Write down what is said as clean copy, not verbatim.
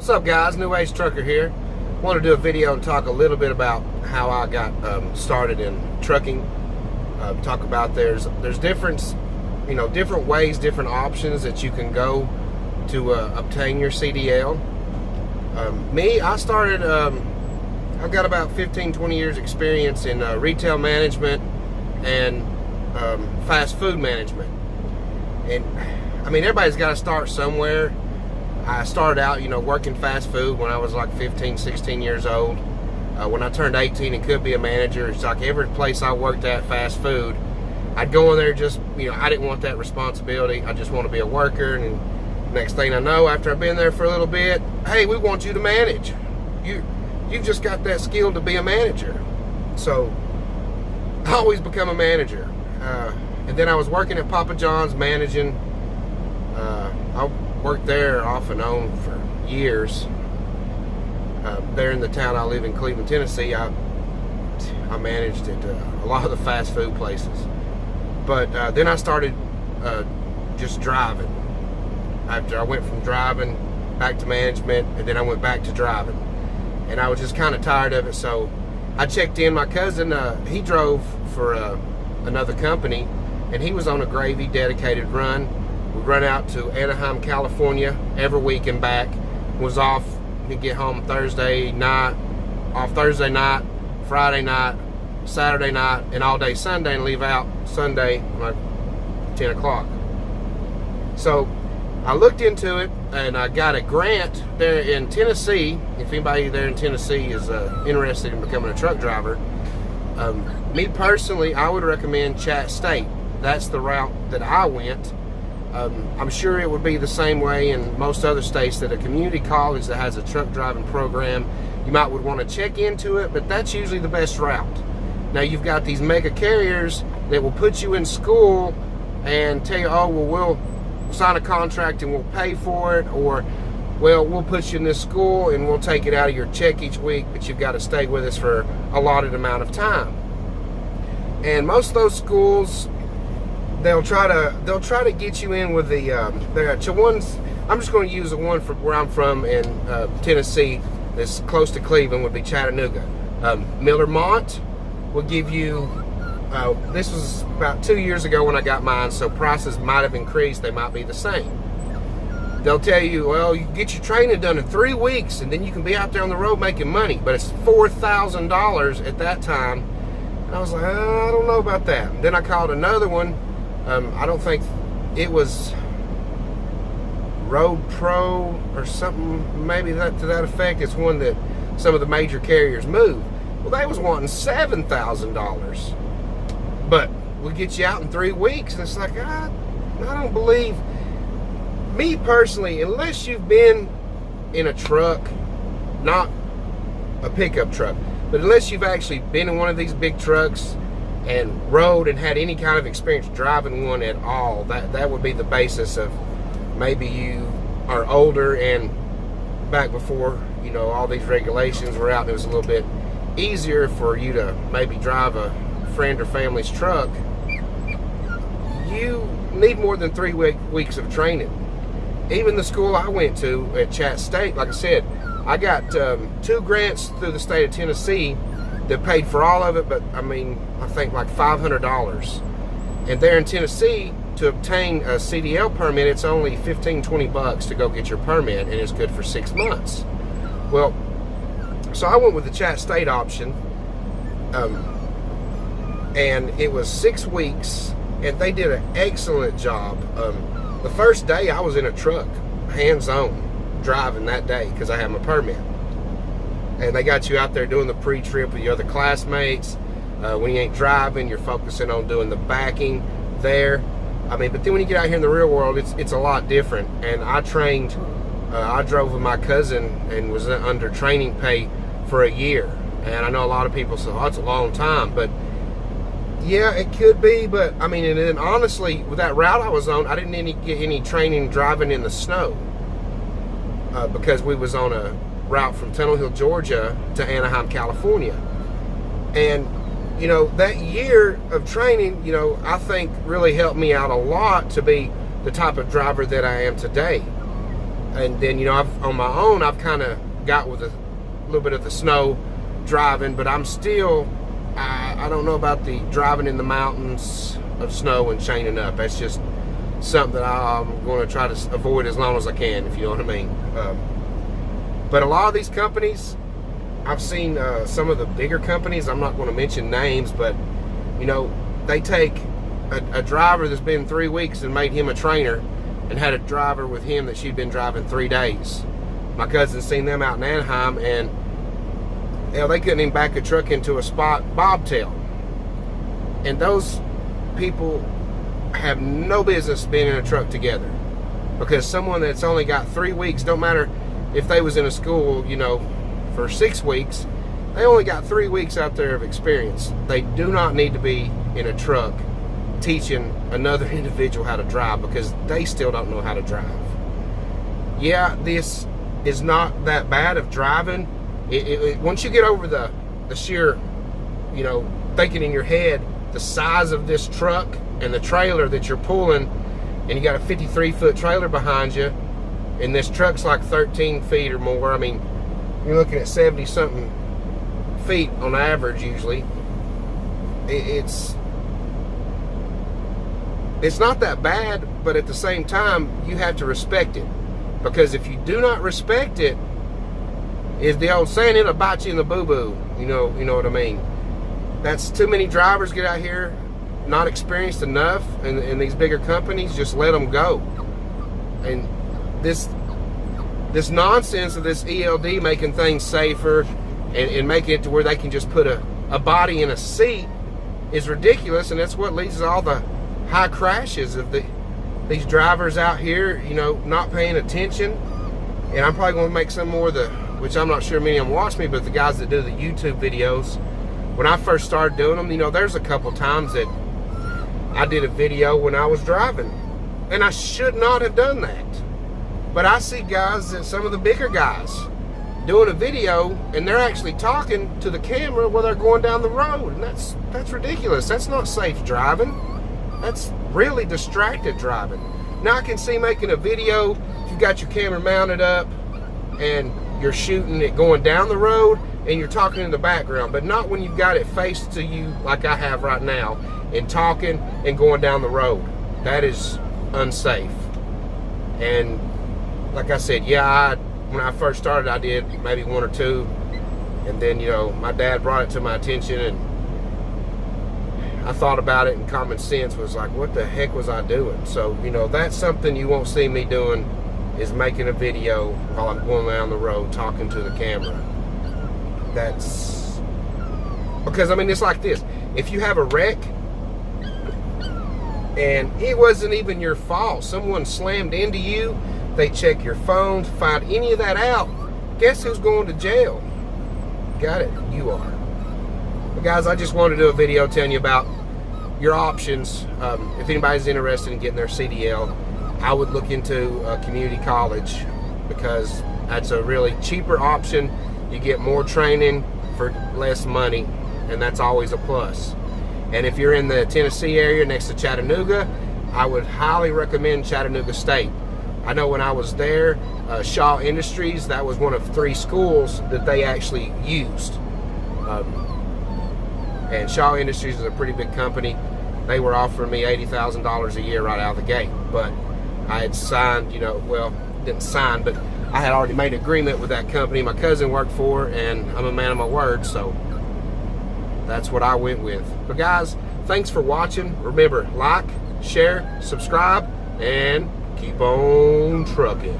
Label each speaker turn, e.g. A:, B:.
A: What's up, guys? New Age Trucker here. Want to do a video and talk a little bit about how I got started in trucking. Talk about there's different ways, different options that you can go to obtain your CDL. I started. I've got about 15-20 years experience in retail management and fast food management. And I mean, everybody's got to start somewhere. I started out, working fast food when I was like 15, 16 years old. When I turned 18 and could be a manager, it's like every place I worked at fast food, I'd go in there just, I didn't want that responsibility. I just want to be a worker. And next thing I know, after I've been there for a little bit, hey, we want you to manage. You've just got that skill to be a manager. So I always become a manager. And then I was working at Papa John's managing. I worked there off and on for years. There in the town I live in, Cleveland, Tennessee, I managed at a lot of the fast food places. But then I started just driving. After I went from driving back to management, and then I went back to driving. And I was just kind of tired of it, so I checked in. My cousin, he drove for another company, and he was on a gravy dedicated run. We run out to Anaheim, California every week and back. Was off, he'd get home Thursday night, off Thursday night, Friday night, Saturday night, and all day Sunday, and leave out Sunday like 10 o'clock. So I looked into it, and I got a grant there in Tennessee. If anybody there in Tennessee is interested in becoming a truck driver, me personally, I would recommend Chat State. That's the route that I went. I'm sure it would be the same way in most other states, that a community college that has a truck driving program, you might would want to check into it, but that's usually the best route. Now you've got these mega carriers that will put you in school and tell you, oh, well, we'll sign a contract and we'll pay for it, or, well, we'll put you in this school and we'll take it out of your check each week, but you've got to stay with us for a allotted amount of time. And most of those schools, they'll try to get you in with the ones. I'm just going to use the one from where I'm from in Tennessee, that's close to Cleveland, would be Chattanooga. Miller Mont will give you. This was about 2 years ago when I got mine, so prices might have increased. They might be the same. They'll tell you, well, you can get your training done in 3 weeks, and then you can be out there on the road making money. But it's $4,000 at that time. And I was like, I don't know about that. And then I called another one. I don't think it was Road Pro or something, maybe that to that effect. It's one that some of the major carriers move. Well, they was wanting $7,000, but we'll get you out in 3 weeks. And it's like, I don't believe, me personally, unless you've been in a truck, not a pickup truck, but unless you've actually been in one of these big trucks and rode and had any kind of experience driving one at all, that would be the basis of maybe you are older and back before all these regulations were out, and it was a little bit easier for you to maybe drive a friend or family's truck. You need more than 3 weeks of training. Even the school I went to at Chat State, like I said, I got 2 grants through the state of Tennessee that paid for all of it, but I think like $500. And there in Tennessee, to obtain a CDL permit, it's only $15-20 to go get your permit, and it's good for 6 months. Well, so I went with the Chat State option, and it was 6 weeks, and they did an excellent job. The first day I was in a truck, hands-on, driving that day because I had my permit. And they got you out there doing the pre-trip with your other classmates. When you ain't driving, you're focusing on doing the backing there. But then when you get out here in the real world, it's a lot different. And I trained, I drove with my cousin and was under training pay for a year. And I know a lot of people say, oh, that's a long time. But yeah, it could be. But and then honestly, with that route I was on, I didn't get any training driving in the snow because we was on a route from Tunnel Hill, Georgia to Anaheim, California. And that year of training, I think really helped me out a lot to be the type of driver that I am today. And then, you know, on my own, I've kind of got with a little bit of the snow driving, but I'm still, I don't know about the driving in the mountains of snow and chaining up. That's just something that I'm going to try to avoid as long as I can, if you know what I mean. But a lot of these companies, I've seen some of the bigger companies, I'm not going to mention names, but, you know, they take a driver that's been 3 weeks and made him a trainer and had a driver with him that she'd been driving 3 days. My cousin's seen them out in Anaheim, and hell, they couldn't even back a truck into a spot bobtail. And those people have no business being in a truck together, because someone that's only got 3 weeks, don't matter if they was in a school, you know, for 6 weeks, they only got 3 weeks out there of experience. They do not need to be in a truck teaching another individual how to drive, because they still don't know how to drive. Yeah, this is not that bad of driving. Once you get over the sheer, you know, thinking in your head the size of this truck and the trailer that you're pulling, and you got a 53-foot trailer behind you, and this truck's like 13 feet or more. I mean, you're looking at 70-something feet on average usually. It's not that bad, but at the same time, you have to respect it. Because if you do not respect it, is the old saying, it'll bite you in the boo-boo. You know what I mean? That's too many drivers get out here, not experienced enough, and these bigger companies just let them go. And this nonsense of this ELD making things safer and making it to where they can just put a body in a seat is ridiculous, and that's what leads to all the high crashes of these drivers out here, you know, not paying attention. And I'm probably going to make some more of which I'm not sure many of them watch me, but the guys that do the YouTube videos, when I first started doing them, you know, there's a couple times that I did a video when I was driving, and I should not have done that. But I see guys, that some of the bigger guys, doing a video, and they're actually talking to the camera while they're going down the road, and that's ridiculous. That's not safe driving. That's really distracted driving. Now I can see making a video if you've got your camera mounted up and you're shooting it going down the road and you're talking in the background, but not when you've got it faced to you like I have right now and talking and going down the road. That is unsafe. And like I said, yeah, when I first started, I did maybe 1 or 2, and then, you know, my dad brought it to my attention, and I thought about it, and common sense was like, what the heck was I doing? So, you know, that's something you won't see me doing, is making a video while I'm going down the road talking to the camera. That's because, I mean, it's like this. If you have a wreck and it wasn't even your fault, someone slammed into you, they check your phone, find any of that out, guess who's going to jail? Got it? You are. But guys, I just wanted to do a video telling you about your options. If anybody's interested in getting their CDL, I would look into a community college, because that's a really cheaper option. You get more training for less money, and that's always a plus. And if you're in the Tennessee area next to Chattanooga, I would highly recommend Chattanooga State. I know when I was there, Shaw Industries, that was one of 3 schools that they actually used. And Shaw Industries is a pretty big company. They were offering me $80,000 a year right out of the gate. But I had signed, you know, well, didn't sign, but I had already made an agreement with that company my cousin worked for, and I'm a man of my word, so that's what I went with. But guys, thanks for watching. Remember, like, share, subscribe, and keep on trucking.